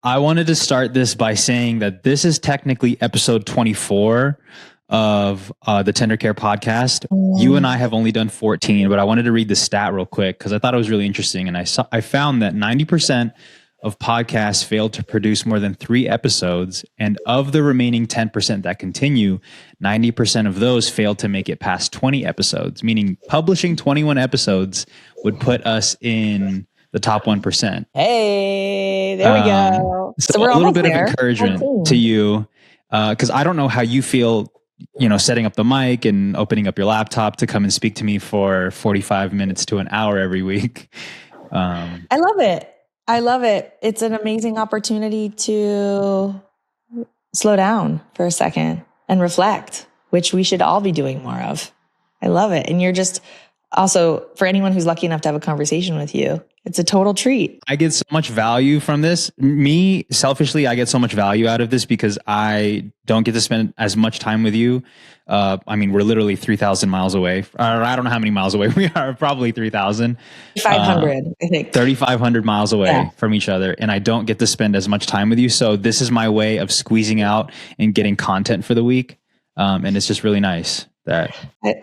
I wanted to start this by saying that this is technically episode 24 of the Tendercare podcast. You and I have only done 14, but I wanted to read the stat real quick because I thought it was really interesting. And I found that 90% of podcasts fail to produce more than 3 episodes. And of the remaining 10% that continue, 90% of those fail to make it past 20 episodes, meaning publishing 21 episodes would put us in the top 1%. Hey, there we go. So we're a little bit of encouragement to you, because I don't know how you feel, setting up the mic and opening up your laptop to come and speak to me for 45 minutes to an hour every week. I love it. I love it. It's an amazing opportunity to slow down for a second and reflect, which we should all be doing more of. I love it. And you're just also, for anyone who's lucky enough to have a conversation with you, it's a total treat. I get so much value from this. Me, selfishly, I get so much value out of this because I don't get to spend as much time with you. We're literally 3,000 miles away. I don't know how many miles away we are, probably 3,000. 500, I think. 3,500 miles away from each other. And I don't get to spend as much time with you. So this is my way of squeezing out and getting content for the week. And it's just really nice that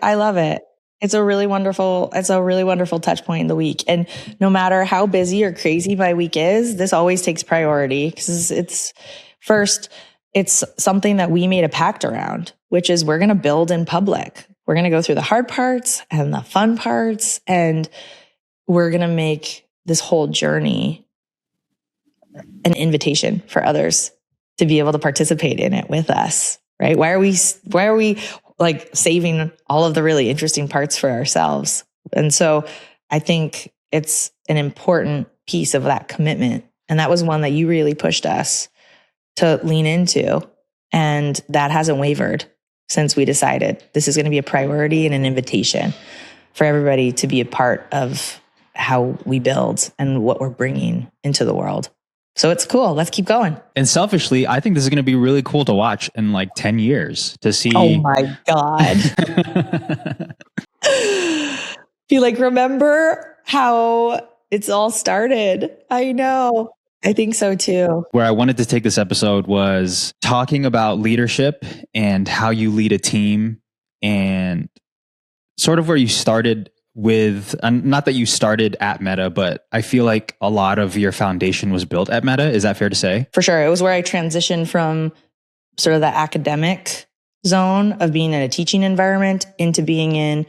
I love it. It's a really wonderful touch point in the week. And no matter how busy or crazy my week is, this always takes priority because it's something that we made a pact around, which is we're going to build in public. We're going to go through the hard parts and the fun parts, and we're going to make this whole journey an invitation for others to be able to participate in it with us, right? Why are we like saving all of the really interesting parts for ourselves? And so I think it's an important piece of that commitment. And that was one that you really pushed us to lean into. And that hasn't wavered since we decided this is going to be a priority and an invitation for everybody to be a part of how we build and what we're bringing into the world. So it's cool. Let's keep going. And selfishly, I think this is going to be really cool to watch in like 10 years to see. Oh my God. Be like, remember how it's all started? I know. I think so too. Where I wanted to take this episode was talking about leadership and how you lead a team, and sort of where you started with, not that you started at Meta, but I feel like a lot of your foundation was built at Meta. Is that fair to say? For sure. It was where I transitioned from sort of the academic zone of being in a teaching environment into being in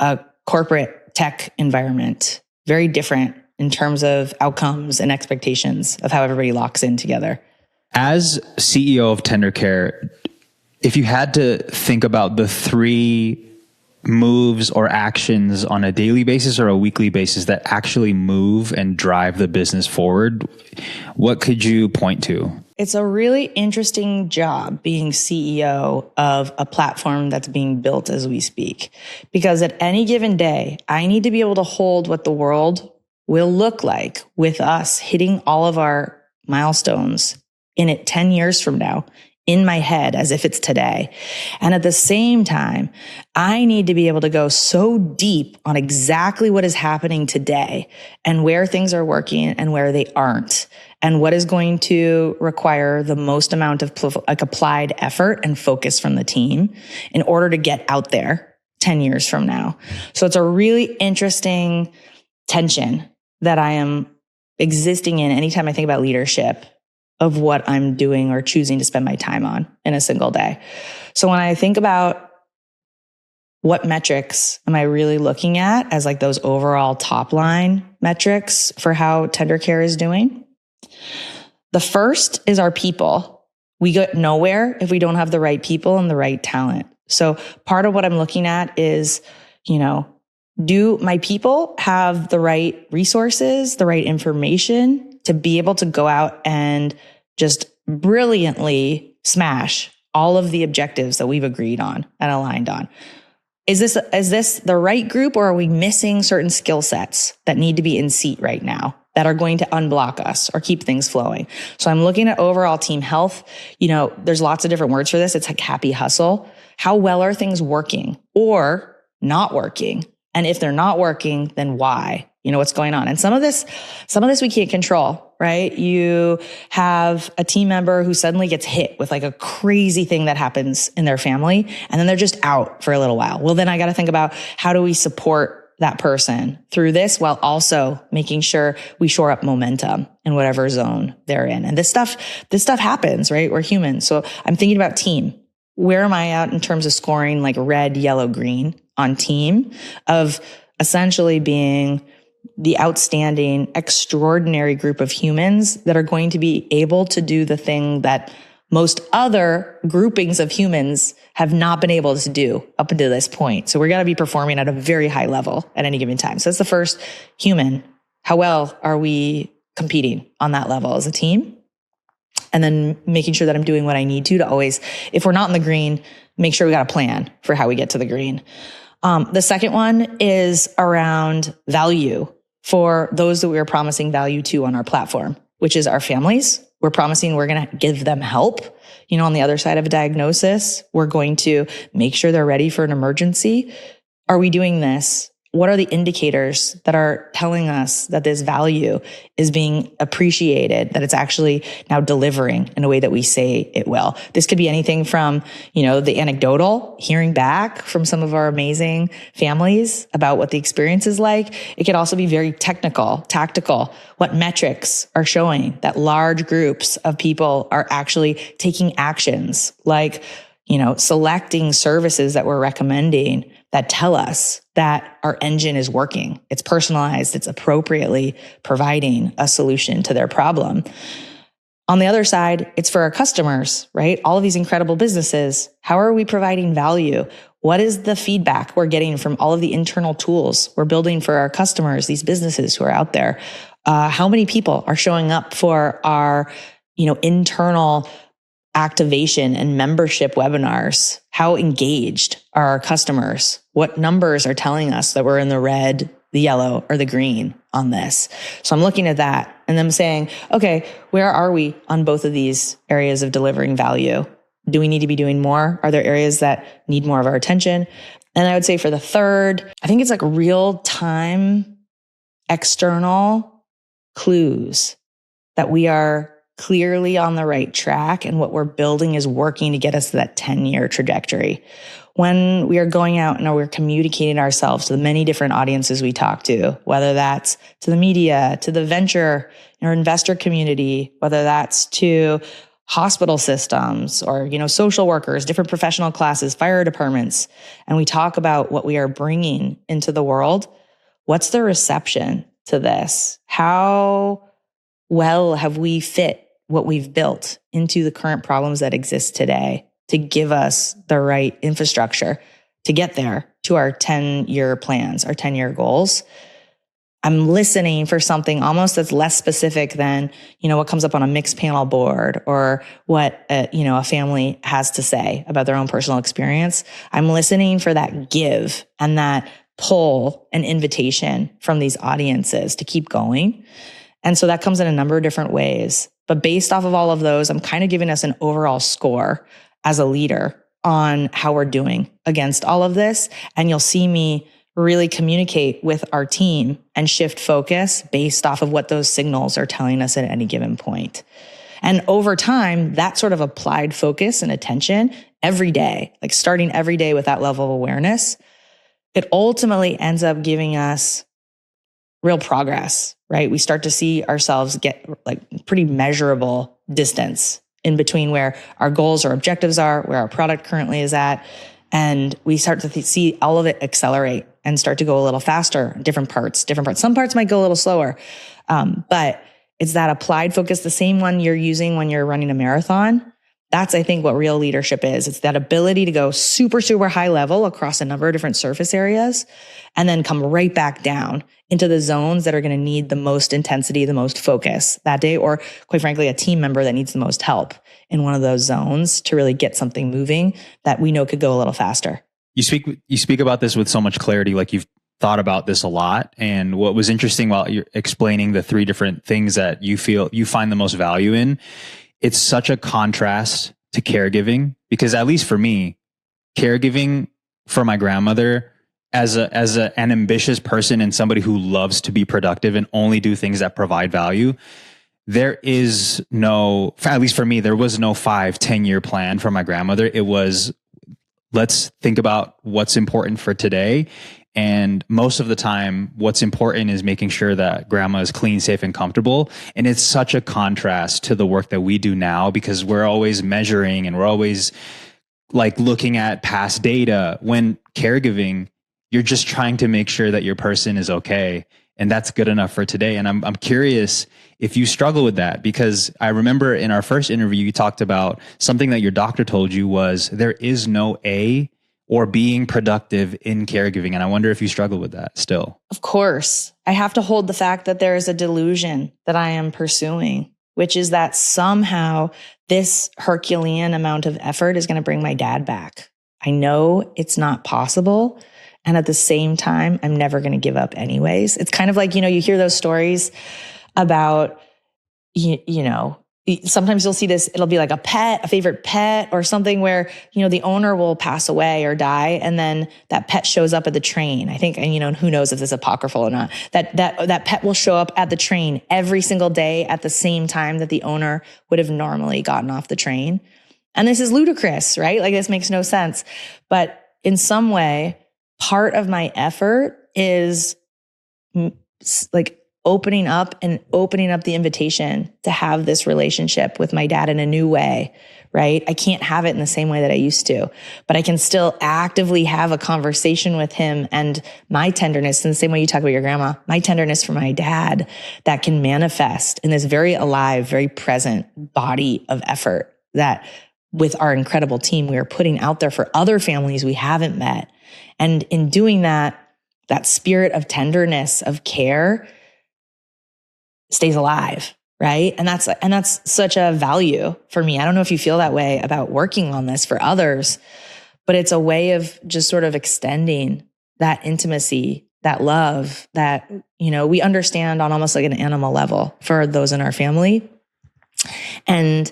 a corporate tech environment. Very different in terms of outcomes and expectations of how everybody locks in together. As CEO of Tendercare, if you had to think about the 3 moves or actions on a daily basis or a weekly basis that actually move and drive the business forward, what could you point to? It's a really interesting job being CEO of a platform that's being built as we speak, because at any given day, I need to be able to hold what the world will look like with us hitting all of our milestones in it 10 years from now in my head as if it's today. And at the same time, I need to be able to go so deep on exactly what is happening today and where things are working and where they aren't, and what is going to require the most amount of applied effort and focus from the team in order to get out there 10 years from now. So it's a really interesting tension that I am existing in anytime I think about leadership, of what I'm doing or choosing to spend my time on in a single day. So when I think about what metrics am I really looking at as like those overall top line metrics for how Tendercare is doing, the first is our people. We get nowhere if we don't have the right people and the right talent. So part of what I'm looking at is, do my people have the right resources, the right information to be able to go out and just brilliantly smash all of the objectives that we've agreed on and aligned on? Is this the right group, or are we missing certain skill sets that need to be in seat right now that are going to unblock us or keep things flowing? So I'm looking at overall team health. There's lots of different words for this. It's like happy hustle. How well are things working or not working? And if they're not working, then why? What's going on? And some of this we can't control, right? You have a team member who suddenly gets hit with like a crazy thing that happens in their family, and then they're just out for a little while. Well, then I got to think about, how do we support that person through this while also making sure we shore up momentum in whatever zone they're in. And this stuff happens, right? We're humans. So I'm thinking about team. Where am I at in terms of scoring like red, yellow, green on team, of essentially being the outstanding, extraordinary group of humans that are going to be able to do the thing that most other groupings of humans have not been able to do up until this point. So we're going to be performing at a very high level at any given time. So that's the first, human. How well are we competing on that level as a team? And then making sure that I'm doing what I need to always, if we're not in the green, make sure we got a plan for how we get to the green. The second one is around value for those that we are promising value to on our platform, which is our families. We're promising we're going to give them help. You know, on the other side of a diagnosis, we're going to make sure they're ready for an emergency. Are we doing this? What are the indicators that are telling us that this value is being appreciated, that it's actually now delivering in a way that we say it will? This could be anything from, you know, the anecdotal, hearing back from some of our amazing families about what the experience is like. It could also be very technical, tactical, what metrics are showing that large groups of people are actually taking actions, like, you know, selecting services that we're recommending that tell us that our engine is working. It's personalized. It's appropriately providing a solution to their problem. On the other side, it's for our customers, right? All of these incredible businesses. How are we providing value? What is the feedback we're getting from all of the internal tools we're building for our customers, these businesses who are out there? How many people are showing up for our, you know, internal activation and membership webinars? How engaged are our customers? What numbers are telling us that we're in the red, the yellow, or the green on this? So I'm looking at that and I'm saying, okay, where are we on both of these areas of delivering value? Do we need to be doing more? Are there areas that need more of our attention? And I would say for the third, I think it's like real time external clues that we are clearly on the right track and what we're building is working to get us to that 10-year trajectory. When we are going out and we're communicating ourselves to the many different audiences we talk to, whether that's to the media, to the venture or investor community, whether that's to hospital systems or, you know, social workers, different professional classes, fire departments, and we talk about what we are bringing into the world, what's the reception to this? How well have we fit what we've built into the current problems that exist today to give us the right infrastructure to get there to our 10-year plans, our 10-year goals? I'm listening for something almost that's less specific than, you know, what comes up on a mixed panel board or what, a family has to say about their own personal experience. I'm listening for that give and that pull and invitation from these audiences to keep going. And so that comes in a number of different ways. But based off of all of those, I'm kind of giving us an overall score as a leader on how we're doing against all of this. And you'll see me really communicate with our team and shift focus based off of what those signals are telling us at any given point. And over time, that sort of applied focus and attention every day, like starting every day with that level of awareness, it ultimately ends up giving us real progress, right? We start to see ourselves get like pretty measurable distance in between where our goals or objectives are, where our product currently is at. And we start to see all of it accelerate and start to go a little faster, different parts. Some parts might go a little slower. But it's that applied focus, the same one you're using when you're running a marathon. That's, I think, what real leadership is. It's that ability to go super, super high level across a number of different surface areas and then come right back down into the zones that are going to need the most intensity, the most focus that day, or quite frankly, a team member that needs the most help in one of those zones to really get something moving that we know could go a little faster. You speak about this with so much clarity, like you've thought about this a lot. And what was interesting while you're explaining the three different things that you feel you find the most value in, it's such a contrast to caregiving, because at least for me, caregiving for my grandmother as an ambitious person and somebody who loves to be productive and only do things that provide value, there is no, at least for me, there was no 5-10 year plan for my grandmother. It was, let's think about what's important for today. And most of the time, what's important is making sure that grandma is clean, safe, and comfortable. And it's such a contrast to the work that we do now, because we're always measuring and we're always like looking at past data. When caregiving, you're just trying to make sure that your person is okay. And that's good enough for today. And I'm curious if you struggle with that, because I remember in our first interview, you talked about something that your doctor told you was there is no A or being productive in caregiving. And I wonder if you struggle with that still. Of course. I have to hold the fact that there is a delusion that I am pursuing, which is that somehow this Herculean amount of effort is going to bring my dad back. I know it's not possible. And at the same time, I'm never going to give up anyways. It's kind of like, you hear those stories about, sometimes you'll see this, it'll be like a favorite pet or something where, the owner will pass away or die. And then that pet shows up at the train. I think, and who knows if this is apocryphal or not, that pet will show up at the train every single day at the same time that the owner would have normally gotten off the train. And this is ludicrous, right? Like this makes no sense. But in some way, part of my effort is like opening up the invitation to have this relationship with my dad in a new way, right? I can't have it in the same way that I used to, but I can still actively have a conversation with him, and my tenderness, in the same way you talk about your grandma, my tenderness for my dad, that can manifest in this very alive, very present body of effort that with our incredible team, we are putting out there for other families we haven't met. And in doing that, that spirit of tenderness, of care stays alive, right? And that's such a value for me. I don't know if you feel that way about working on this for others, but it's a way of just sort of extending that intimacy, that love that, we understand on almost like an animal level for those in our family. And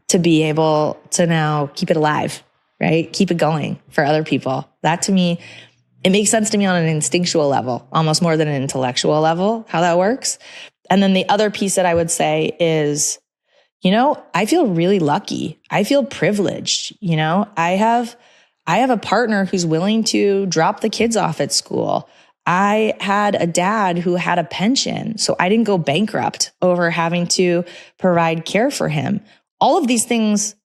to be able to now keep it alive, right? Keep it going for other people. That to me, it makes sense to me on an instinctual level, almost more than an intellectual level, how that works. And then the other piece that I would say is, I feel really lucky. I feel privileged. I have a partner who's willing to drop the kids off at school. I had a dad who had a pension, so I didn't go bankrupt over having to provide care for him. All of these things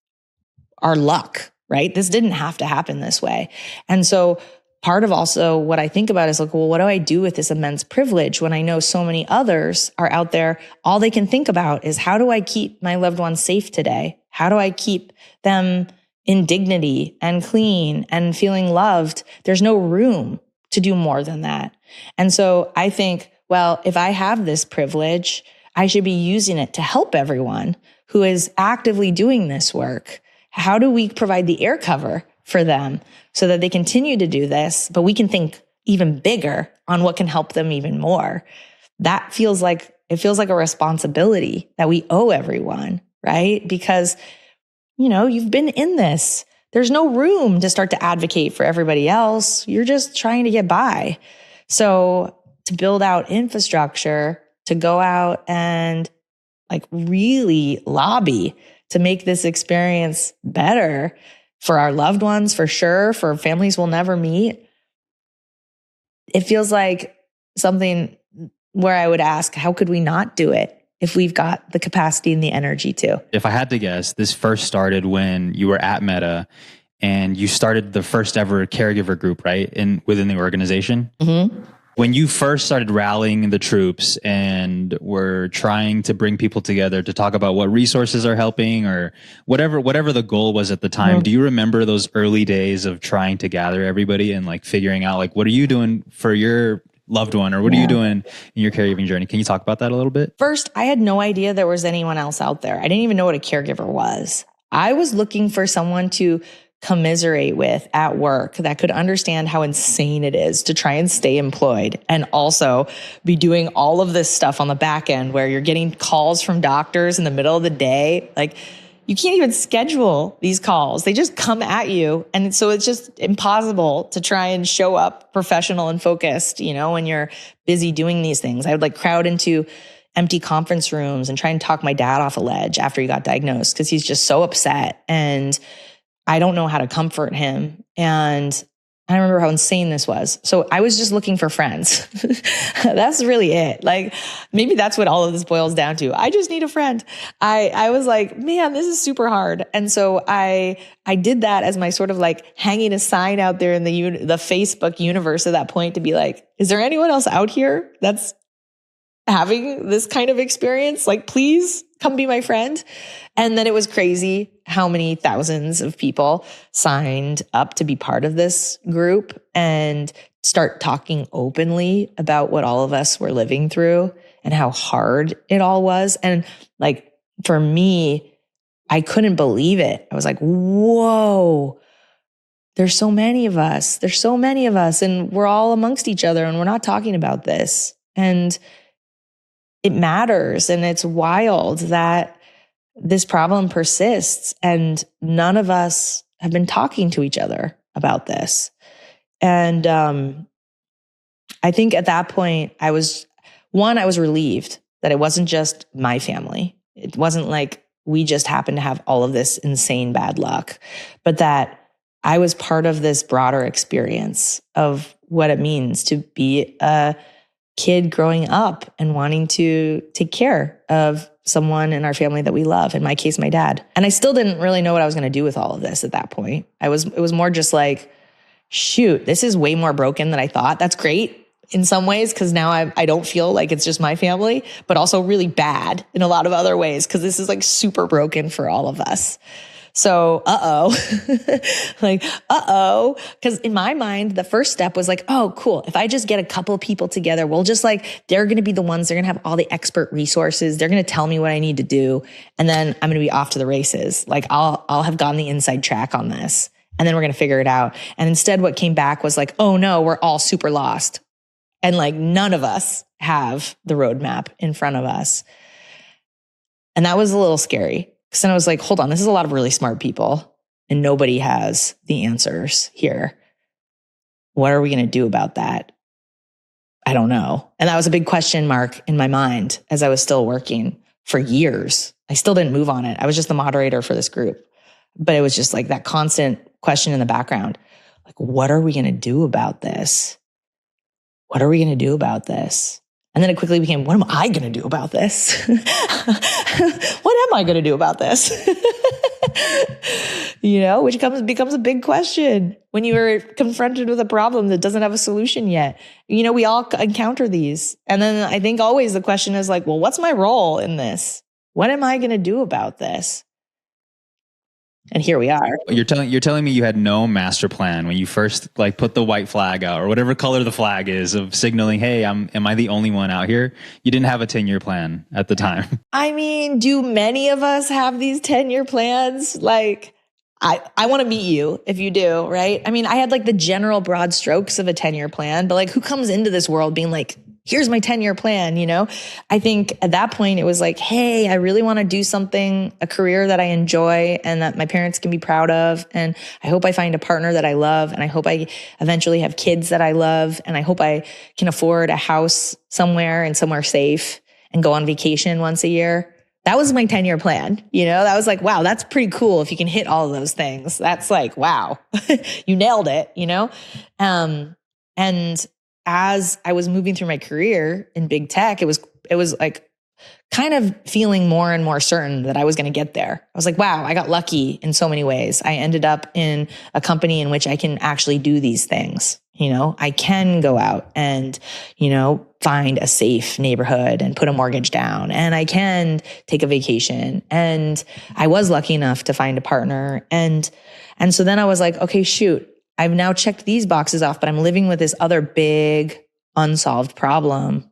are luck, right? This didn't have to happen this way. And so part of also what I think about is like, well, what do I do with this immense privilege when I know so many others are out there? All they can think about is, how do I keep my loved ones safe today? How do I keep them in dignity and clean and feeling loved? There's no room to do more than that. And so I think, well, if I have this privilege, I should be using it to help everyone who is actively doing this work. How do we provide the air cover for them so that they continue to do this, but we can think even bigger on what can help them even more? That feels like a responsibility that we owe everyone, right? Because, you've been in this. There's no room to start to advocate for everybody else. You're just trying to get by. So to build out infrastructure, to go out and like really lobby to make this experience better for our loved ones, for sure, for families we'll never meet. It feels like something where I would ask, how could we not do it if we've got the capacity and the energy to? If I had to guess, this first started when you were at Meta and you started the first ever caregiver group, right? Within the organization. Mm-hmm. When you first started rallying the troops and were trying to bring people together to talk about what resources are helping or whatever the goal was at the time, do you remember those early days of trying to gather everybody and like figuring out like, what are you doing for your loved one, or what are you doing in your caregiving journey? Can you talk about that a little bit? First, I had no idea there was anyone else out there. I didn't even know what a caregiver was. I was looking for someone to commiserate with at work that could understand how insane it is to try and stay employed and also be doing all of this stuff on the back end where you're getting calls from doctors in the middle of the day. Like, you can't even schedule these calls. They just come at you. And so it's just impossible to try and show up professional and focused, when you're busy doing these things. I would like crowd into empty conference rooms and trying to talk my dad off a ledge after he got diagnosed because he's just so upset and I don't know how to comfort him. And I remember how insane this was. So I was just looking for friends. That's really it. Like, maybe that's what all of this boils down to. I just need a friend. I was like, man, this is super hard. And so I did that as my sort of like hanging a sign out there in the Facebook universe at that point to be like, is there anyone else out here that's having this kind of experience? Like, please come be my friend. And then it was crazy how many thousands of people signed up to be part of this group and start talking openly about what all of us were living through and how hard it all was. And like, for me, I couldn't believe it. I was like, whoa, there's so many of us. There's so many of us, and we're all amongst each other and we're not talking about this. And it matters. And it's wild that this problem persists and none of us have been talking to each other about this. And I think at that point, I was relieved that it wasn't just my family. It wasn't like we just happened to have all of this insane bad luck, but that I was part of this broader experience of what it means to be a kid growing up and wanting to take care of someone in our family that we love. In my case, my dad. And I still didn't really know what I was going to do with all of this at that point. It was more just like, shoot, this is way more broken than I thought. That's great in some ways, because now I don't feel like it's just my family, but also really bad in a lot of other ways, because this is like super broken for all of us. So, because in my mind, the first step was like, oh, cool. If I just get a couple of people together, we'll just like, they're going to be the ones, they're going to have all the expert resources. They're going to tell me what I need to do. And then I'm going to be off to the races. Like I'll have gone the inside track on this, and then we're going to figure it out. And instead what came back was like, oh no, we're all super lost. And like, none of us have the roadmap in front of us. And that was a little scary. Because then I was like, hold on, this is a lot of really smart people and nobody has the answers here. What are we going to do about that? I don't know. And that was a big question mark in my mind as I was still working for years. I still didn't move on it. I was just the moderator for this group. But it was just like that constant question in the background. Like, what are we going to do about this? What are we going to do about this? And then it quickly became, what am I going to do about this? What am I going to do about this? Which becomes a big question when you are confronted with a problem that doesn't have a solution yet. We all encounter these. And then I think always the question is like, well, what's my role in this? What am I going to do about this? And here we are. You're telling me you had no master plan when you first like put the white flag out, or whatever color the flag is, of signaling, hey, am I the only one out here? You didn't have a 10-year plan at the time. I mean, do many of us have these 10-year plans? Like, I want to meet you if you do, right? I mean, I had like the general broad strokes of a 10-year plan, but like, who comes into this world being like, here's my 10-year plan, I think at that point it was like, hey, I really want to do something, a career that I enjoy and that my parents can be proud of. And I hope I find a partner that I love. And I hope I eventually have kids that I love. And I hope I can afford a house somewhere and somewhere safe and go on vacation once a year. That was my 10-year plan. That was like, wow, that's pretty cool. If you can hit all of those things, that's like, wow, you nailed it, and as I was moving through my career in big tech, it was like kind of feeling more and more certain that I was going to get there. I was like, wow, I got lucky in so many ways. I ended up in a company in which I can actually do these things. I can go out and, find a safe neighborhood and put a mortgage down, and I can take a vacation. And I was lucky enough to find a partner. And so then I was like, okay, shoot. I've now checked these boxes off, but I'm living with this other big unsolved problem.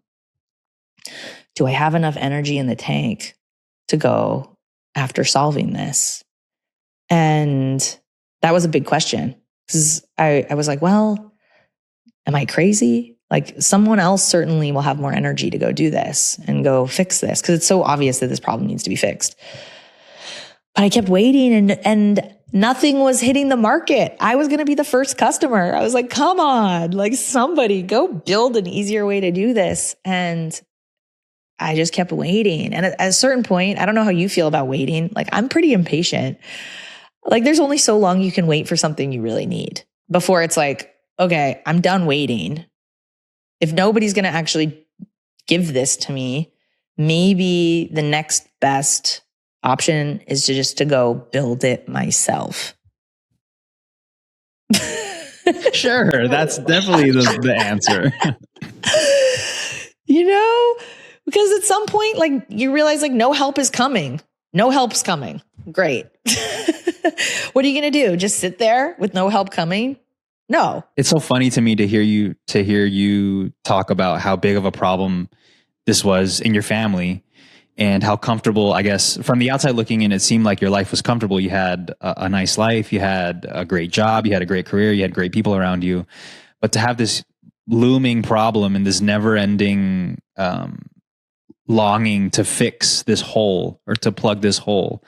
Do I have enough energy in the tank to go after solving this? And that was a big question, because I was like, well, am I crazy? Like, someone else certainly will have more energy to go do this and go fix this, because it's so obvious that this problem needs to be fixed. But I kept waiting and nothing was hitting the market. I was going to be the first customer. I was like, come on, like, somebody go build an easier way to do this. And I just kept waiting. And at a certain point, I don't know how you feel about waiting. Like, I'm pretty impatient. Like, there's only so long you can wait for something you really need before it's like, okay, I'm done waiting. If nobody's going to actually give this to me, maybe the next best option is to go build it myself. Sure, that's definitely the answer. You know, because at some point, like, you realize, like, no help is coming. No help's coming. Great. What are you going to do? Just sit there with no help coming? No. It's so funny to me to hear you talk about how big of a problem this was in your family and how comfortable, I guess, from the outside looking in, it seemed like your life was comfortable. You had a nice life, you had a great job, you had a great career, you had great people around you. But to have this looming problem and this never ending longing to fix this hole or to plug this hole,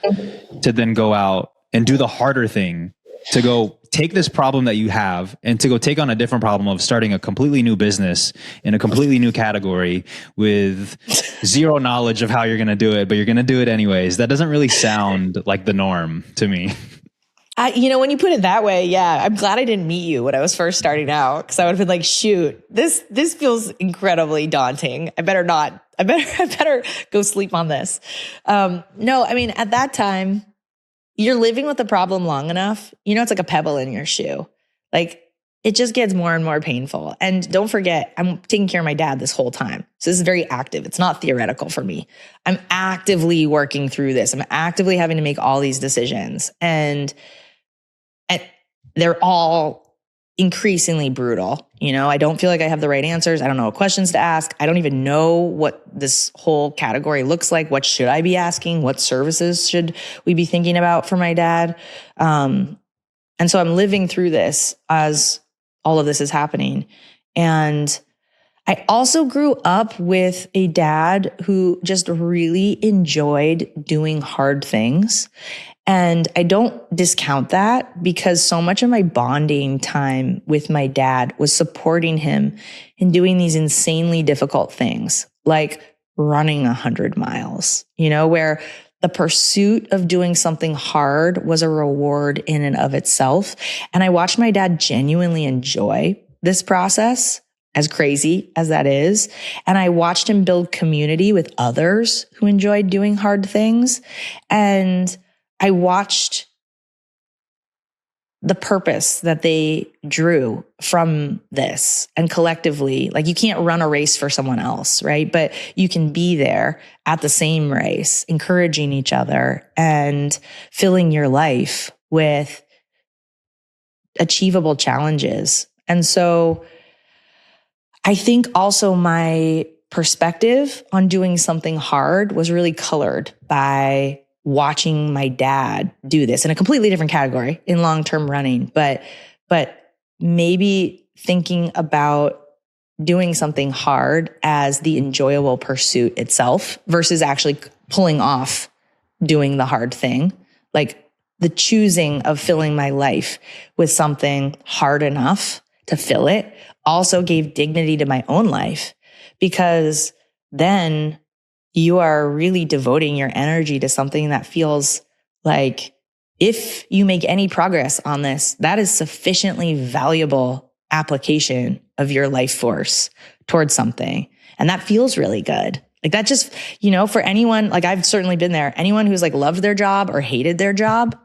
to then go out and do the harder thing, to go take this problem that you have and to go take on a different problem of starting a completely new business in a completely new category with zero knowledge of how you're going to do it, but you're going to do it anyways. That doesn't really sound like the norm to me. When you put it that way, yeah, I'm glad I didn't meet you when I was first starting out, because I would have been like, shoot, this feels incredibly daunting. I better go sleep on this. No, I mean, at that time, you're living with the problem long enough. It's like a pebble in your shoe. Like, it just gets more and more painful. And don't forget, I'm taking care of my dad this whole time. So this is very active. It's not theoretical for me. I'm actively working through this. I'm actively having to make all these decisions. And they're all increasingly brutal. I don't feel like I have the right answers. I don't know what questions to ask. I don't even know what this whole category looks like. What should I be asking? What services should we be thinking about for my dad? And so I'm living through this as all of this is happening. And I also grew up with a dad who just really enjoyed doing hard things. And I don't discount that, because so much of my bonding time with my dad was supporting him in doing these insanely difficult things, like running 100 miles, where the pursuit of doing something hard was a reward in and of itself. And I watched my dad genuinely enjoy this process, as crazy as that is. And I watched him build community with others who enjoyed doing hard things. And I watched the purpose that they drew from this. And collectively, like, you can't run a race for someone else, right? But you can be there at the same race, encouraging each other and filling your life with achievable challenges. And so I think also my perspective on doing something hard was really colored by watching my dad do this in a completely different category in long-term running, but maybe thinking about doing something hard as the enjoyable pursuit itself versus actually pulling off doing the hard thing. Like, the choosing of filling my life with something hard enough to fill it also gave dignity to my own life, because then you are really devoting your energy to something that feels like, if you make any progress on this, that is sufficiently valuable application of your life force towards something. And that feels really good. Like, that just, for anyone, like, I've certainly been there, anyone who's like loved their job or hated their job,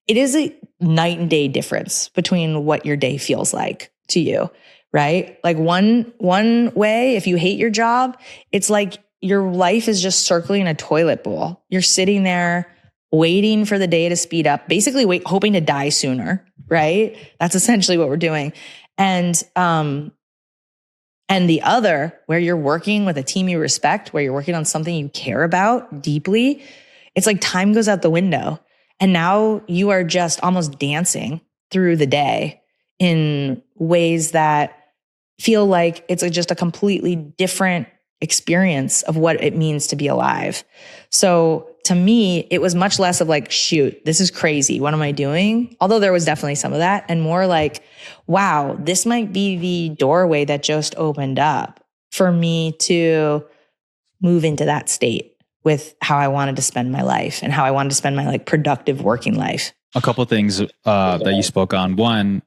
it is a night and day difference between what your day feels like to you, right? Like, one way, if you hate your job, it's like your life is just circling a toilet bowl. You're sitting there waiting for the day to speed up, basically hoping to die sooner, right? That's essentially what we're doing. And the other, where you're working with a team you respect, where you're working on something you care about deeply, it's like time goes out the window. And now you are just almost dancing through the day in ways that feel like it's just a completely different experience of what it means to be alive. So to me, it was much less of like, shoot, this is crazy. What am I doing? Although there was definitely some of that, and more like, wow, this might be the doorway that just opened up for me to move into that state with how I wanted to spend my life and how I wanted to spend my like productive working life. A couple of things that you spoke on. One,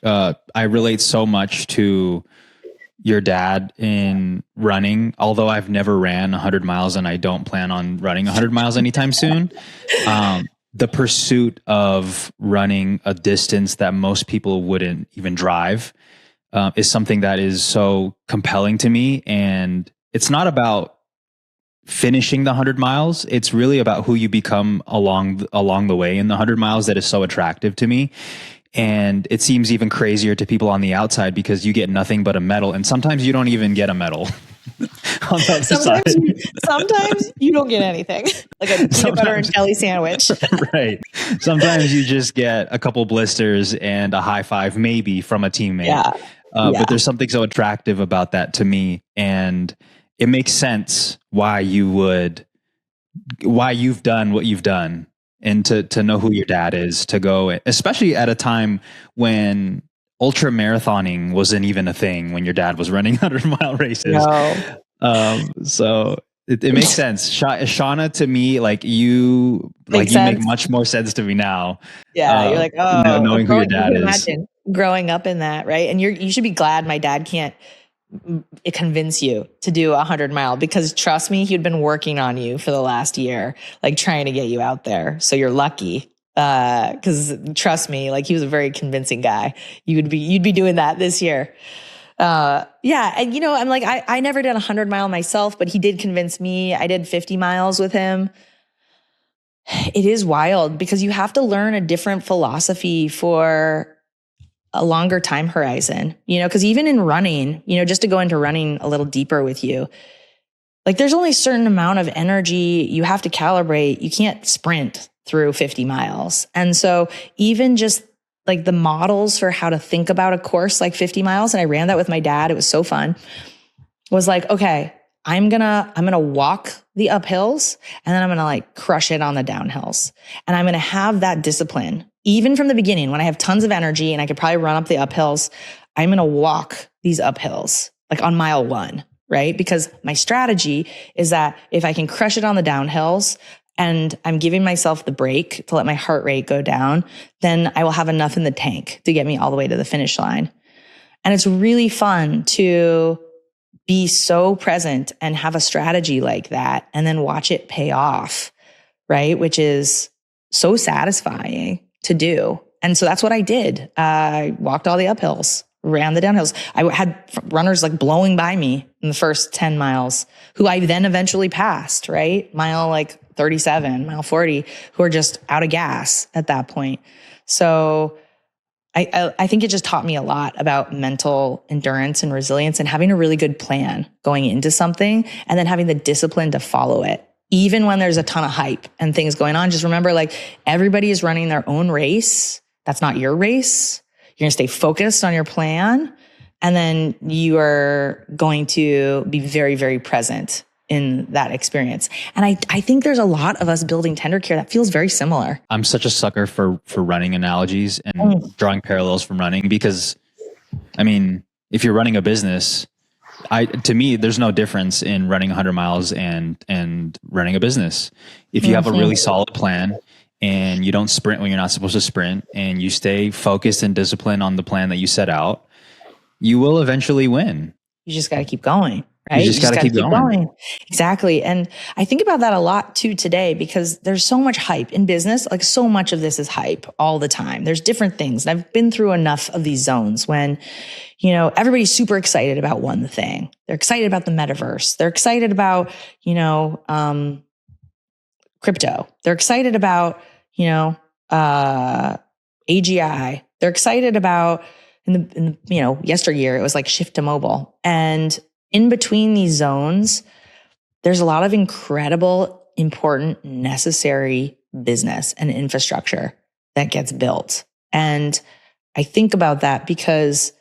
I relate so much to your dad in running, although I've never ran 100 miles and I don't plan on running 100 miles anytime soon. The pursuit of running a distance that most people wouldn't even drive is something that is so compelling to me. And it's not about finishing the 100 miles. It's really about who you become along the way in the 100 miles that is so attractive to me. And it seems even crazier to people on the outside because you get nothing but a medal. And sometimes you don't even get a medal. Sometimes you don't get anything, like a peanut butter and jelly sandwich. Right. Sometimes you just get a couple blisters and a high five, maybe from a teammate. Yeah. But there's something so attractive about that to me. And it makes sense why you've done what you've done. And to know who your dad is, to go, especially at a time when ultra marathoning wasn't even a thing, when your dad was running 100-mile races. No. So it makes sense. Shauna, to me, you make much more sense to me now. Yeah. You're like, oh, knowing who your dad is. Imagine growing up in that, right? And you should be glad my dad can't convince you to do 100-mile, because trust me, he'd been working on you for the last year, like trying to get you out there. So you're lucky. Cause trust me, like he was a very convincing guy. You'd be doing that this year. Yeah. And I'm like, I never did 100-mile myself, but he did convince me. I did 50 miles with him. It is wild because you have to learn a different philosophy for a longer time horizon, because even in running, just to go into running a little deeper with you, like there's only a certain amount of energy you have to calibrate. You can't sprint through 50 miles. And so even just like the models for how to think about a course like 50 miles, and I ran that with my dad, it was so fun, was like, okay, I'm gonna walk the uphills and then I'm gonna like crush it on the downhills. And I'm gonna have that discipline. Even from the beginning, when I have tons of energy and I could probably run up the uphills, I'm going to walk these uphills like on mile 1, right? Because my strategy is that if I can crush it on the downhills and I'm giving myself the break to let my heart rate go down, then I will have enough in the tank to get me all the way to the finish line. And it's really fun to be so present and have a strategy like that and then watch it pay off, right? Which is so satisfying to do. And so that's what I did. I walked all the uphills, ran the downhills. I had runners like blowing by me in the first 10 miles, who I then eventually passed, right? Mile like 37, mile 40, who are just out of gas at that point. So I think it just taught me a lot about mental endurance and resilience and having a really good plan going into something and then having the discipline to follow it. Even when there's a ton of hype and things going on, just remember, like, everybody is running their own race. That's not your race. You're going to stay focused on your plan. And then you are going to be very, very present in that experience. And I think there's a lot of us building tendercare that feels very similar. I'm such a sucker for running analogies and drawing parallels from running, because, I mean, if you're running a business, to me, there's no difference in running 100 miles and running a business. If you have a really solid plan and you don't sprint when you're not supposed to sprint, and you stay focused and disciplined on the plan that you set out, you will eventually win. You just got to keep going, right? You just got to keep going. Exactly. And I think about that a lot too today, because there's so much hype in business. Like, so much of this is hype all the time. There's different things. And I've been through enough of these zones when, everybody's super excited about one thing. They're excited about the metaverse. They're excited about, crypto. They're excited about, AGI. They're excited about, yesteryear, it was like shift to mobile. And in between these zones, there's a lot of incredible, important, necessary business and infrastructure that gets built. And I think about that because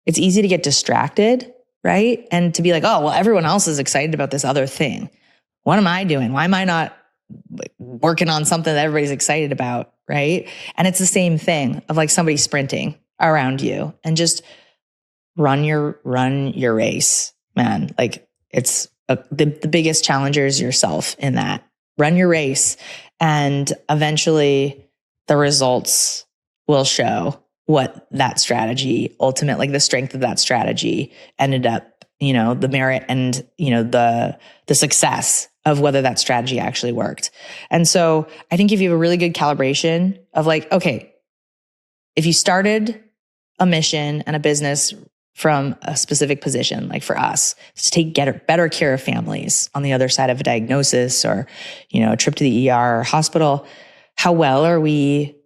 it's easy to get distracted, right? And to be like, oh, well, everyone else is excited about this other thing. What am I doing? Why am I not working on something that everybody's excited about, right? And it's the same thing of like somebody sprinting around you, and just run your race, man. Like, it's the biggest challenger is yourself in that. Run your race, and eventually the results will show what that strategy ultimately, like the strength of that strategy ended up, the merit and, the success of whether that strategy actually worked. And so I think if you have a really good calibration of like, okay, if you started a mission and a business from a specific position, like for us, to take better care of families on the other side of a diagnosis or, a trip to the ER or hospital, how well are we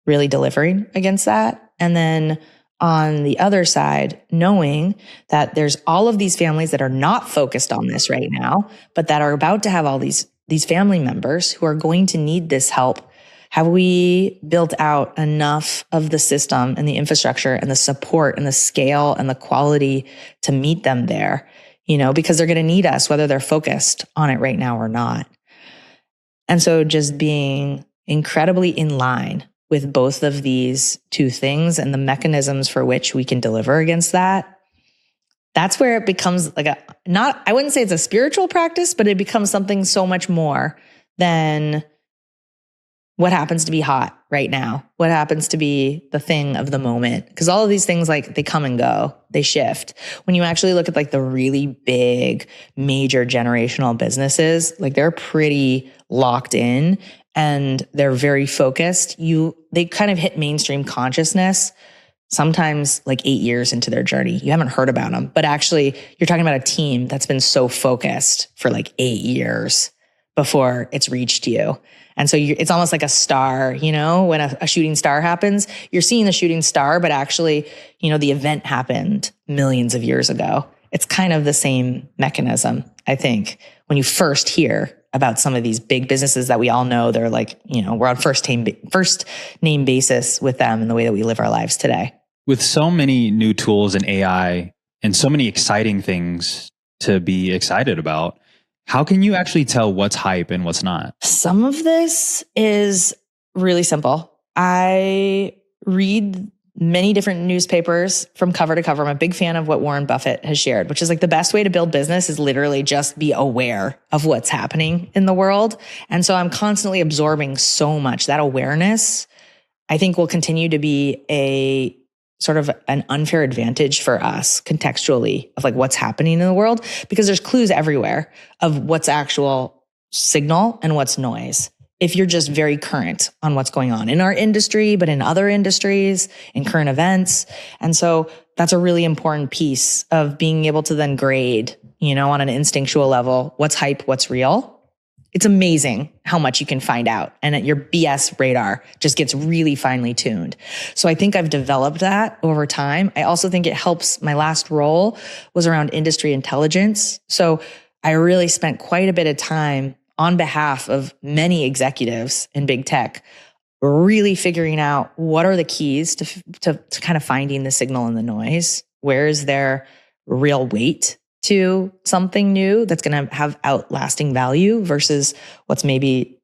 really delivering against that? And then on the other side, knowing that there's all of these families that are not focused on this right now, but that are about to have all these family members who are going to need this help. Have we built out enough of the system and the infrastructure and the support and the scale and the quality to meet them there? Because they're going to need us, whether they're focused on it right now or not. And so just being incredibly in line with both of these two things and the mechanisms for which we can deliver against that, that's where it becomes like I wouldn't say it's a spiritual practice, but it becomes something so much more than what happens to be hot right now, what happens to be the thing of the moment. Because all of these things, like, they come and go, they shift. When you actually look at like the really big, major generational businesses, like they're pretty locked in and they're very focused. They kind of hit mainstream consciousness sometimes like 8 years into their journey. You haven't heard about them, but actually you're talking about a team that's been so focused for like 8 years before it's reached you. And so it's almost like a star, when a shooting star happens, you're seeing the shooting star, but actually, the event happened millions of years ago. It's kind of the same mechanism, I think, when you first hear about some of these big businesses that we all know. They're like, we're on first name basis with them in the way that we live our lives today. With so many new tools and AI and so many exciting things to be excited about, how can you actually tell what's hype and what's not? Some of this is really simple. I read many different newspapers from cover to cover. I'm a big fan of what Warren Buffett has shared, which is like the best way to build business is literally just be aware of what's happening in the world. And so I'm constantly absorbing so much. That awareness, I think, will continue to be a sort of an unfair advantage for us contextually of like what's happening in the world, because there's clues everywhere of what's actual signal and what's noise. If you're just very current on what's going on in our industry, but in other industries, in current events. And so that's a really important piece of being able to then grade, on an instinctual level, what's hype, what's real. It's amazing how much you can find out. And your BS radar just gets really finely tuned. So I think I've developed that over time. I also think it helps. My last role was around industry intelligence. So I really spent quite a bit of time on behalf of many executives in big tech, really figuring out what are the keys to kind of finding the signal and the noise. Where is there real weight to something new that's going to have outlasting value versus what's maybe,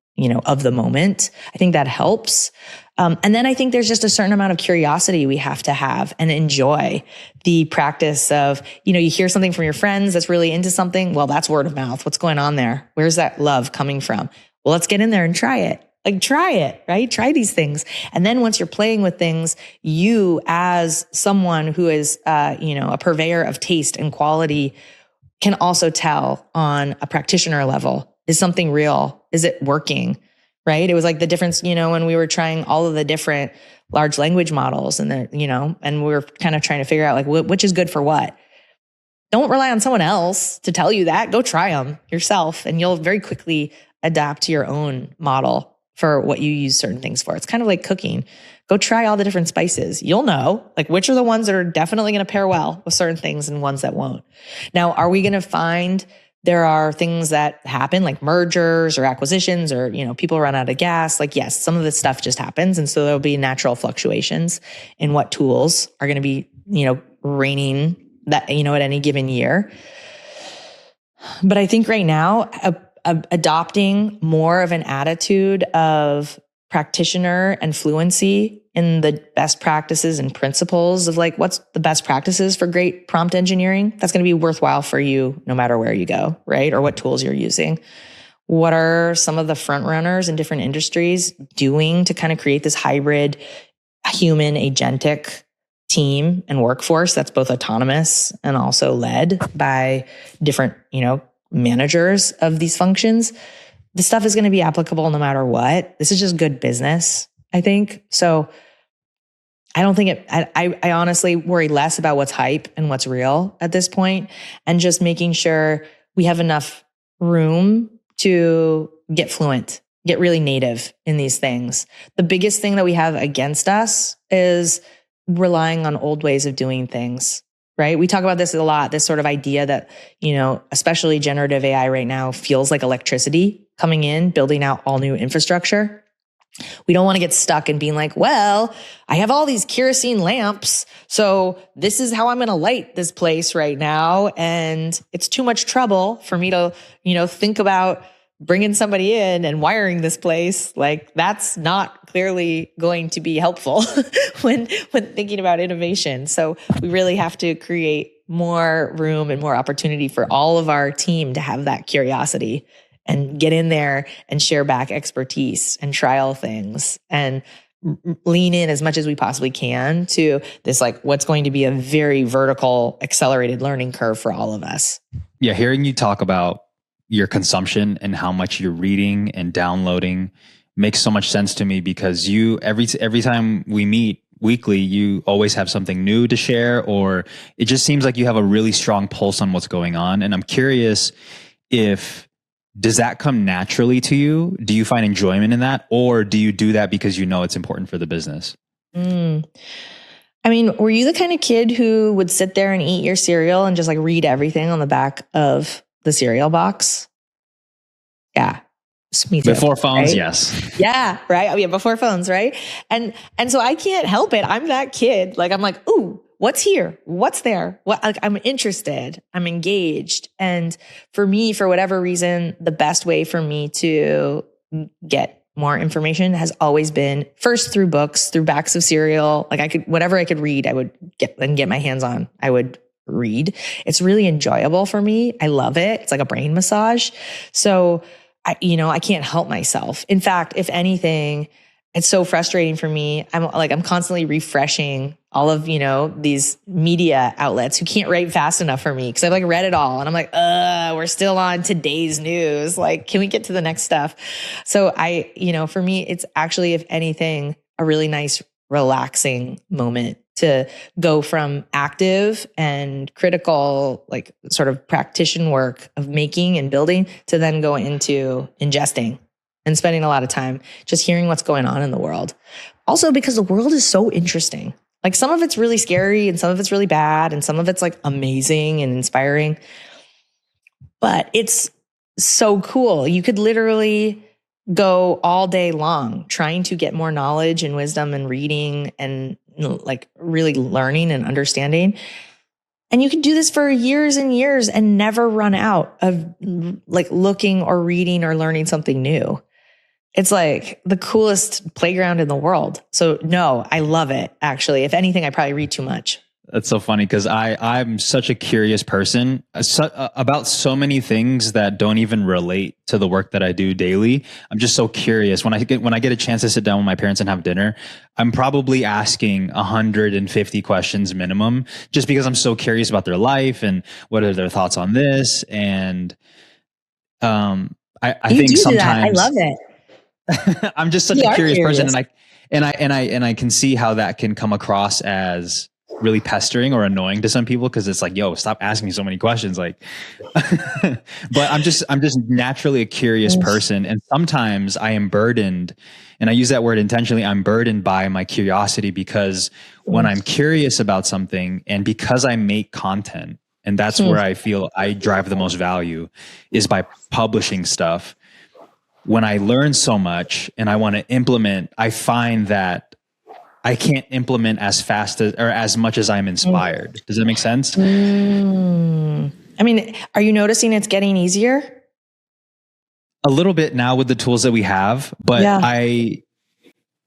of the moment. I think that helps. And then I think there's just a certain amount of curiosity we have to have and enjoy the practice of, you hear something from your friends that's really into something. Well, that's word of mouth. What's going on there? Where's that love coming from? Well, let's get in there and try it. Like, try it, right? Try these things. And then once you're playing with things, you as someone who is, a purveyor of taste and quality can also tell on a practitioner level, is something real? Is it working? Right? It was like the difference, when we were trying all of the different large language models and and we were kind of trying to figure out like which is good for what. Don't rely on someone else to tell you that. Go try them yourself and you'll very quickly adapt to your own model for what you use certain things for. It's kind of like cooking. Go try all the different spices. You'll know like which are the ones that are definitely going to pair well with certain things and ones that won't. Now, are we going to find there are things that happen like mergers or acquisitions or, people run out of gas? Like, yes, some of this stuff just happens. And so there'll be natural fluctuations in what tools are going to be, reigning that, at any given year. But I think right now, adopting more of an attitude of practitioner and fluency in the best practices and principles of like, what's the best practices for great prompt engineering, that's going to be worthwhile for you no matter where you go, right? Or what tools you're using. What are some of the front runners in different industries doing to kind of create this hybrid human agentic team and workforce that's both autonomous and also led by different, managers of these functions? This stuff is going to be applicable no matter what. This is just good business, I think. So I don't think I honestly worry less about what's hype and what's real at this point, and just making sure we have enough room to get fluent, get really native in these things. The biggest thing that we have against us is relying on old ways of doing things, right? We talk about this a lot, this sort of idea that, especially generative AI right now feels like electricity coming in, building out all new infrastructure. We don't want to get stuck in being like, well, I have all these kerosene lamps, so this is how I'm going to light this place right now. And it's too much trouble for me to, think about bringing somebody in and wiring this place. Like, that's not clearly going to be helpful when thinking about innovation. So we really have to create more room and more opportunity for all of our team to have that curiosity and get in there and share back expertise and trial things and lean in as much as we possibly can to this, like, what's going to be a very vertical accelerated learning curve for all of us. Yeah. Hearing you talk about your consumption and how much you're reading and downloading makes so much sense to me, because every time we meet weekly, you always have something new to share, or it just seems like you have a really strong pulse on what's going on. And I'm curious, does that come naturally to you? Do you find enjoyment in that? Or do you do that because it's important for the business? I mean, were you the kind of kid who would sit there and eat your cereal and just like read everything on the back of the cereal box? Yeah. Me too, before phones, right? Yes. Yeah, right. Yeah, before phones, right? And so I can't help it. I'm that kid. Like, I'm like, ooh, what's here? What's there? I'm interested. I'm engaged. And for me, for whatever reason, the best way for me to get more information has always been first through books, through backs of cereal. Like, whatever I could read, I would get my hands on, I would read. It's really enjoyable for me. I love it. It's like a brain massage. So I can't help myself. In fact, if anything, it's so frustrating for me. I'm constantly refreshing all of, these media outlets who can't write fast enough for me, because I've read it all. And I'm like, we're still on today's news. Like, can we get to the next stuff? So for me, it's actually, if anything, a really nice, relaxing moment to go from active and critical, like sort of practitioner work of making and building, to then go into ingesting and spending a lot of time just hearing what's going on in the world. Also, because the world is so interesting. Like, some of it's really scary and some of it's really bad and some of it's like amazing and inspiring. But it's so cool. You could literally go all day long trying to get more knowledge and wisdom and reading and like really learning and understanding. And you can do this for years and years and never run out of like looking or reading or learning something new. It's like the coolest playground in the world. So no, I love it. Actually, if anything, I probably read too much. That's so funny, because I'm such a curious person about so many things that don't even relate to the work that I do daily. I'm just so curious. When I get a chance to sit down with my parents and have dinner, I'm probably asking 150 questions minimum, just because I'm so curious about their life and what are their thoughts on this. And I think sometimes I love it. I'm just such a curious person, and I can see how that can come across as really pestering or annoying to some people, because it's like, yo, stop asking me so many questions. Like, but I'm just naturally a curious person. And sometimes I am burdened, and I use that word intentionally. I'm burdened by my curiosity, because when I'm curious about something, and because I make content, and that's where I feel I drive the most value, is by publishing stuff. When I learn so much and I want to implement, I find that I can't implement as fast or as much as I'm inspired. Does that make sense? I mean, are you noticing it's getting easier? A little bit now with the tools that we have, but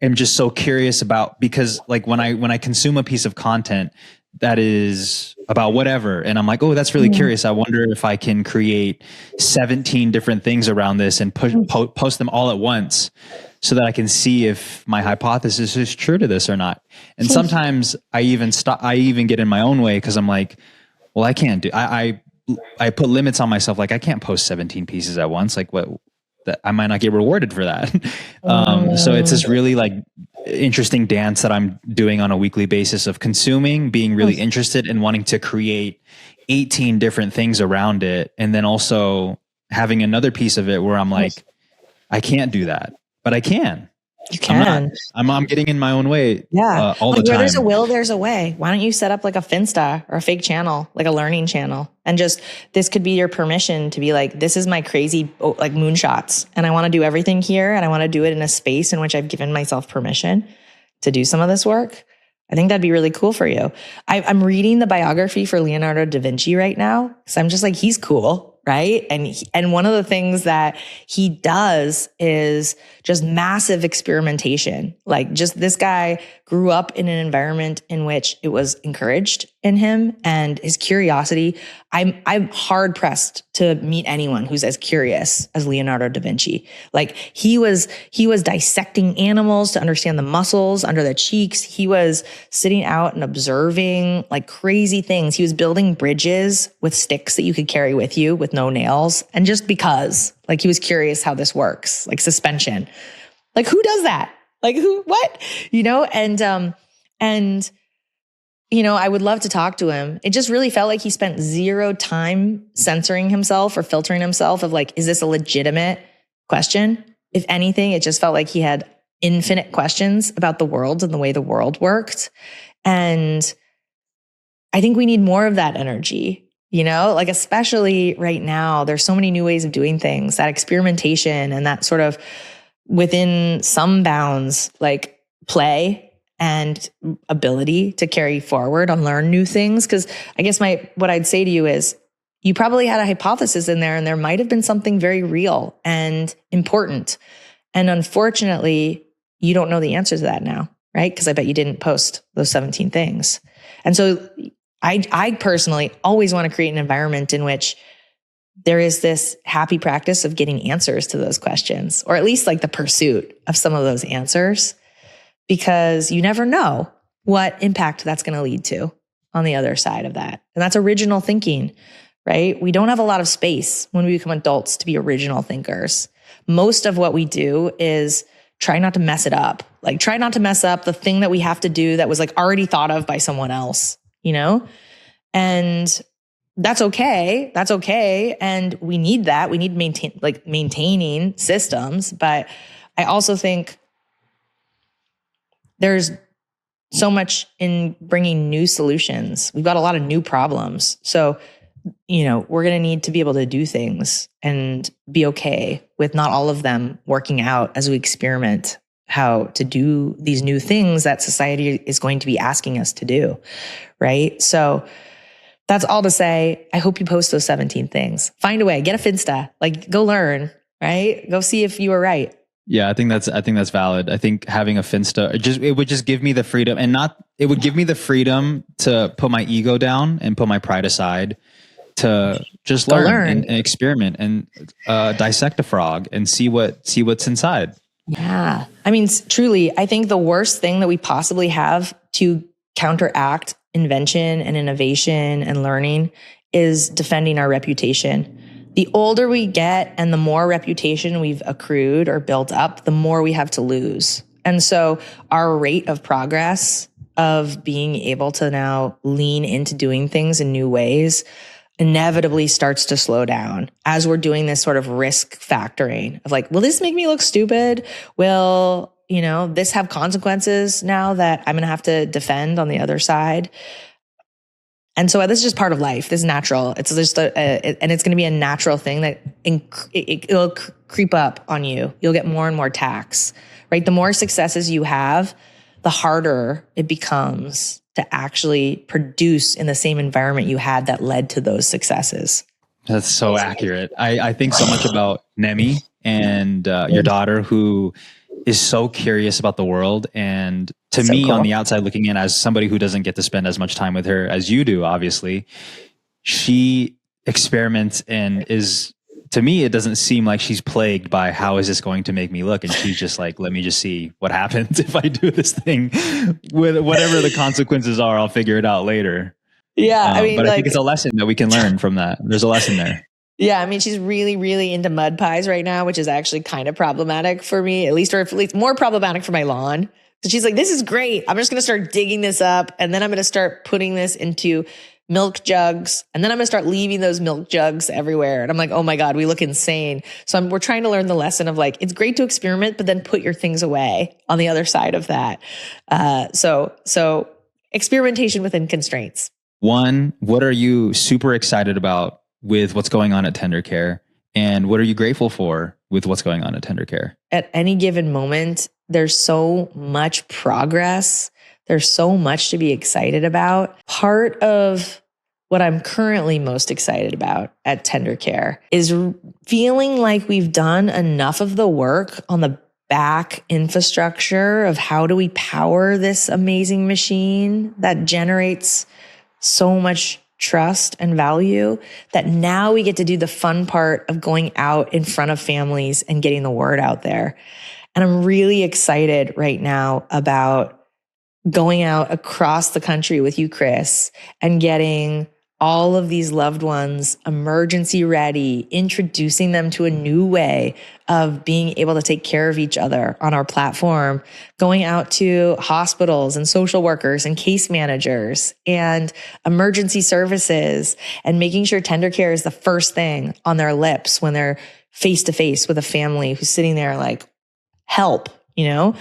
am just so curious about, because like when I consume a piece of content that is about whatever, and I'm like, oh, that's really curious. I wonder if I can create 17 different things around this and post them all at once so that I can see if my hypothesis is true to this or not. And sometimes I even get in my own way, because I'm like, well, I can't do, I put limits on myself. Like I can't post 17 pieces at once. Like what, that I might not get rewarded for that. So it's this really like interesting dance that I'm doing on a weekly basis of consuming, being really interested and wanting to create 18 different things around it. And then also having another piece of it where I'm like, I can't do that, but I can. You can. I'm getting in my own way. Yeah. All the time. Where there's a will, there's a way. Why don't you set up like a Finsta or a fake channel, like a learning channel? And just, this could be your permission to be like, this is my crazy, like moonshots. And I want to do everything here. And I want to do it in a space in which I've given myself permission to do some of this work. I think that'd be really cool for you. I'm reading the biography for Leonardo da Vinci right now. So I'm just like, he's cool. Right. And one of the things that he does is just massive experimentation. Like just this guy grew up in an environment in which it was encouraged in him, and his curiosity. I'm hard pressed to meet anyone who's as curious as Leonardo da Vinci. Like he was dissecting animals to understand the muscles under the cheeks. He was sitting out and observing like crazy things. He was building bridges with sticks that you could carry with you with no nails. And just because, like, he was curious how this works, like suspension. Like who does that? Like who, what? And I would love to talk to him. It just really felt like he spent zero time censoring himself or filtering himself of like, is this a legitimate question? If anything, it just felt like he had infinite questions about the world and the way the world worked. And I think we need more of that energy, like especially right now, there's so many new ways of doing things, that experimentation and that sort of within some bounds, like play and ability to carry forward and learn new things. Because I guess what I'd say to you is, you probably had a hypothesis in there, and there might have been something very real and important. And unfortunately, you don't know the answer to that now, right? Because I bet you didn't post those 17 things. And so I personally always want to create an environment in which there is this happy practice of getting answers to those questions, or at least like the pursuit of some of those answers. Because you never know what impact that's going to lead to on the other side of that. And that's original thinking, right? We don't have a lot of space when we become adults to be original thinkers. Most of what we do is try not to mess it up. Like try not to mess up the thing that we have to do that was like already thought of by someone else, And that's okay. That's okay. And we need that. We need maintaining systems. But I also think there's so much in bringing new solutions. We've got a lot of new problems. So, we're going to need to be able to do things and be okay with not all of them working out as we experiment how to do these new things that society is going to be asking us to do. Right. So that's all to say, I hope you post those 17 things. Find a way, get a Finsta, like go learn, right? Go see if you were right. Yeah, I think that's valid. I think having a Finsta, it would just give me the freedom, it would give me the freedom to put my ego down and put my pride aside to just learn. And experiment and dissect a frog and see what's inside. Yeah. I mean, truly, I think the worst thing that we possibly have to counteract invention and innovation and learning is defending our reputation. The older we get and the more reputation we've accrued or built up, the more we have to lose. And so our rate of progress of being able to now lean into doing things in new ways inevitably starts to slow down as we're doing this sort of risk factoring of like, will this make me look stupid? Will, this have consequences now that I'm going to have to defend on the other side? And so this is just part of life. This is natural. It's just and it's going to be a natural thing that it'll creep up on you. You'll get more and more tax, right? The more successes you have, the harder it becomes to actually produce in the same environment you had that led to those successes. That's so accurate. I think so much about Nemi and your daughter, who is so curious about the world. And to So me, cool. on the outside looking in, as somebody who doesn't get to spend as much time with her as you do, obviously, she experiments and is, to me, it doesn't seem like she's plagued by how is this going to make me look. And she's just like, let me just see what happens if I do this thing. With whatever the consequences are, I'll figure it out later. Yeah. I mean, but I like, think it's a lesson that we can learn from that. There's a lesson there. yeah, I mean, she's really, really into mud pies right now, which is actually kind of problematic for me, at least more problematic for my lawn. So she's like, this is great. I'm just going to start digging this up. And then I'm going to start putting this into milk jugs. And then I'm going to start leaving those milk jugs everywhere. And I'm like, oh my God, we look insane. So we're trying to learn the lesson of like, it's great to experiment, but then put your things away on the other side of that. So experimentation within constraints. One, what are you super excited about with what's going on at tendercare? And what are you grateful for with what's going on at tendercare? At any given moment, there's so much progress. There's so much to be excited about. Part of what I'm currently most excited about at tendercare is feeling like we've done enough of the work on the back infrastructure of how do we power this amazing machine that generates so much trust and value, that now we get to do the fun part of going out in front of families and getting the word out there. And I'm really excited right now about going out across the country with you, Chris, and getting all of these loved ones emergency ready, introducing them to a new way of being able to take care of each other on our platform, going out to hospitals and social workers and case managers and emergency services, and making sure tendercare is the first thing on their lips when they're face to face with a family who's sitting there like, help, you know?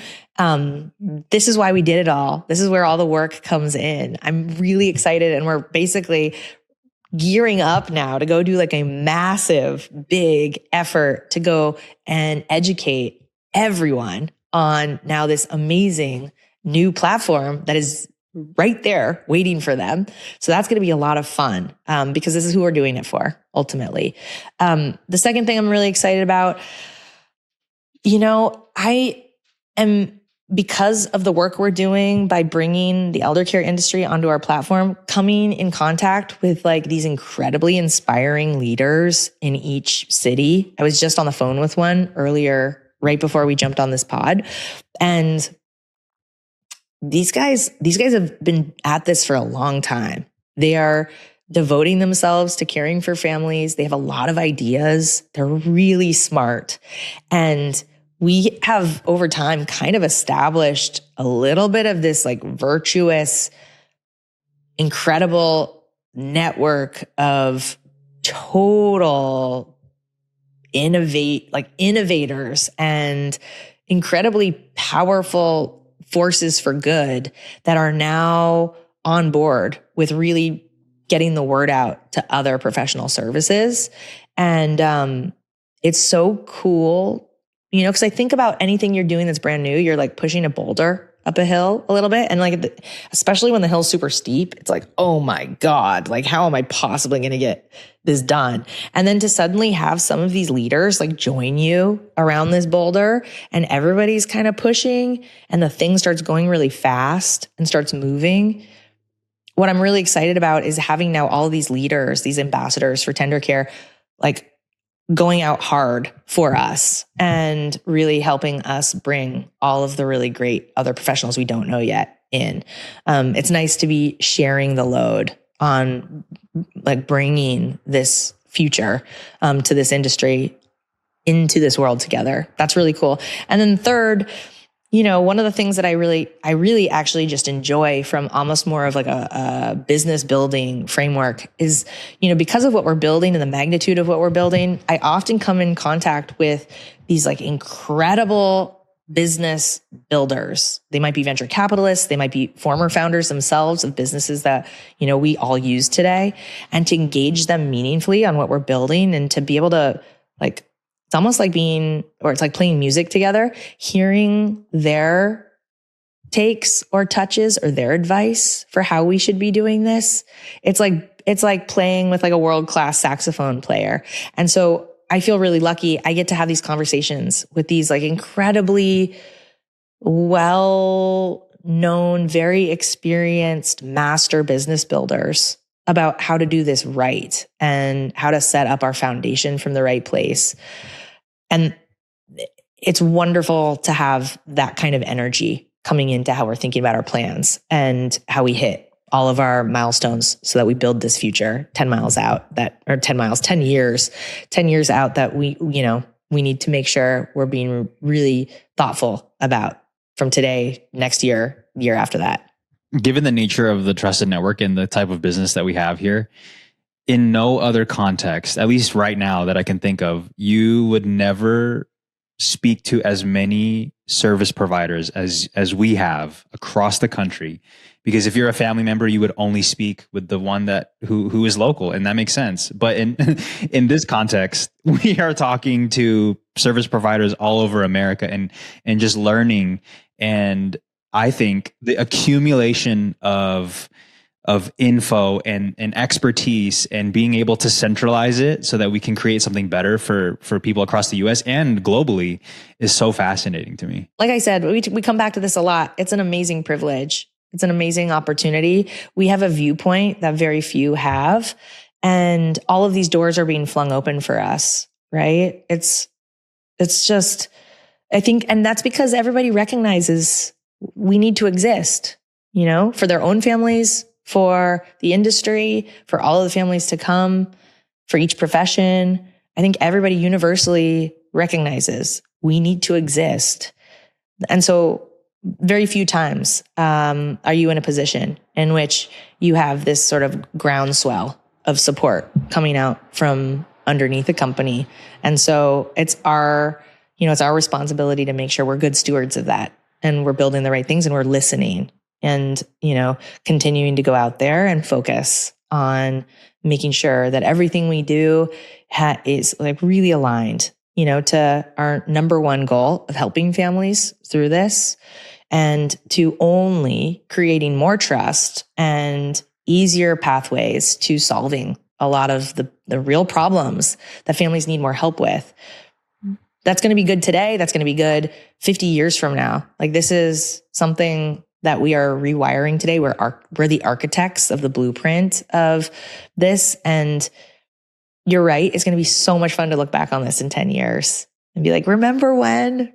This is why we did it all. This is where all the work comes in. I'm really excited. And we're basically gearing up now to go do like a massive, big effort to go and educate everyone on now this amazing new platform that is right there waiting for them. So that's going to be a lot of fun because this is who we're doing it for ultimately. The second thing I'm really excited about, I am, because of the work we're doing by bringing the elder care industry onto our platform, coming in contact with like these incredibly inspiring leaders in each city. I was just on the phone with one earlier, right before we jumped on this pod. And these guys have been at this for a long time. They are devoting themselves to caring for families. They have a lot of ideas. They're really smart. And we have over time kind of established a little bit of this like virtuous, incredible network of total innovators and incredibly powerful forces for good that are now on board with really getting the word out to other professional services. And it's so cool. Because I think about anything you're doing that's brand new, you're like pushing a boulder up a hill a little bit. And like, especially when the hill's super steep, it's like, oh my God, like how am I possibly going to get this done? And then to suddenly have some of these leaders like join you around this boulder and everybody's kind of pushing and the thing starts going really fast and starts moving. What I'm really excited about is having now all of these leaders, these ambassadors for tendercare, like going out hard for us and really helping us bring all of the really great other professionals we don't know yet in. It's nice to be sharing the load on like bringing this future to this industry, into this world together. That's really cool. And then third, one of the things that I really actually just enjoy from almost more of like a business building framework is, because of what we're building and the magnitude of what we're building, I often come in contact with these like incredible business builders. They might be venture capitalists. They might be former founders themselves of businesses that, we all use today, and to engage them meaningfully on what we're building and to be able to like, it's almost like it's like playing music together, hearing their takes or touches or their advice for how we should be doing this. It's like playing with like a world-class saxophone player. And so I feel really lucky. I get to have these conversations with these like incredibly well-known, very experienced master business builders about how to do this right and how to set up our foundation from the right place. And it's wonderful to have that kind of energy coming into how we're thinking about our plans and how we hit all of our milestones so that we build this future 10 years out that we need to make sure we're being really thoughtful about from today, next year, year after that. Given the nature of the trusted network and the type of business that we have here, in no other context, at least right now that I can think of, you would never speak to as many service providers as we have across the country. Because if you're a family member, you would only speak with the one who is local, and that makes sense. But in this context, we are talking to service providers all over America and just learning. And I think the accumulation of info and expertise and being able to centralize it so that we can create something better for people across the US and globally is so fascinating to me. Like I said, we come back to this a lot. It's an amazing privilege. It's an amazing opportunity. We have a viewpoint that very few have, and all of these doors are being flung open for us, right? It's just, I think, and that's because everybody recognizes we need to exist, for their own families, for the industry, for all of the families to come, for each profession. I think everybody universally recognizes we need to exist. And so very few times are you in a position in which you have this sort of groundswell of support coming out from underneath a company. And so it's our responsibility to make sure we're good stewards of that and we're building the right things and we're listening and, continuing to go out there and focus on making sure that everything we do is like really aligned, to our number one goal of helping families through this and to only creating more trust and easier pathways to solving a lot of the real problems that families need more help with. That's going to be good today. That's going to be good 50 years from now. Like this is something that we are rewiring today. We're the architects of the blueprint of this. And you're right. It's going to be so much fun to look back on this in 10 years and be like, remember when?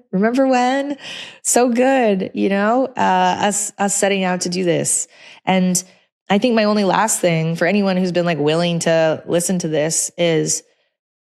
So good, us setting out to do this. And I think my only last thing for anyone who's been like willing to listen to this is,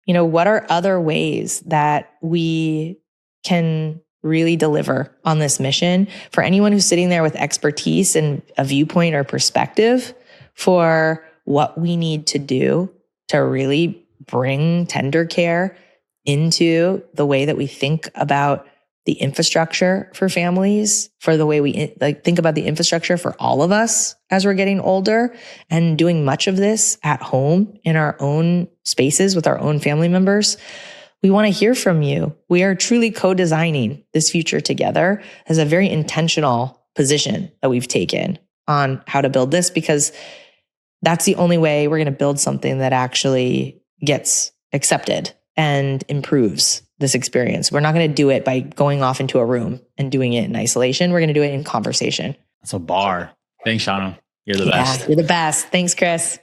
what are other ways that we can really deliver on this mission for anyone who's sitting there with expertise and a viewpoint or perspective for what we need to do to really bring tender care into the way that we think about the infrastructure for families, for the way we think about the infrastructure for all of us as we're getting older and doing much of this at home in our own spaces with our own family members. We want to hear from you. We are truly co-designing this future together as a very intentional position that we've taken on how to build this, because that's the only way we're going to build something that actually gets accepted and improves this experience. We're not going to do it by going off into a room and doing it in isolation. We're going to do it in conversation. That's a bar. Thanks, Shauna. You're the best. You're the best. Thanks, Chris.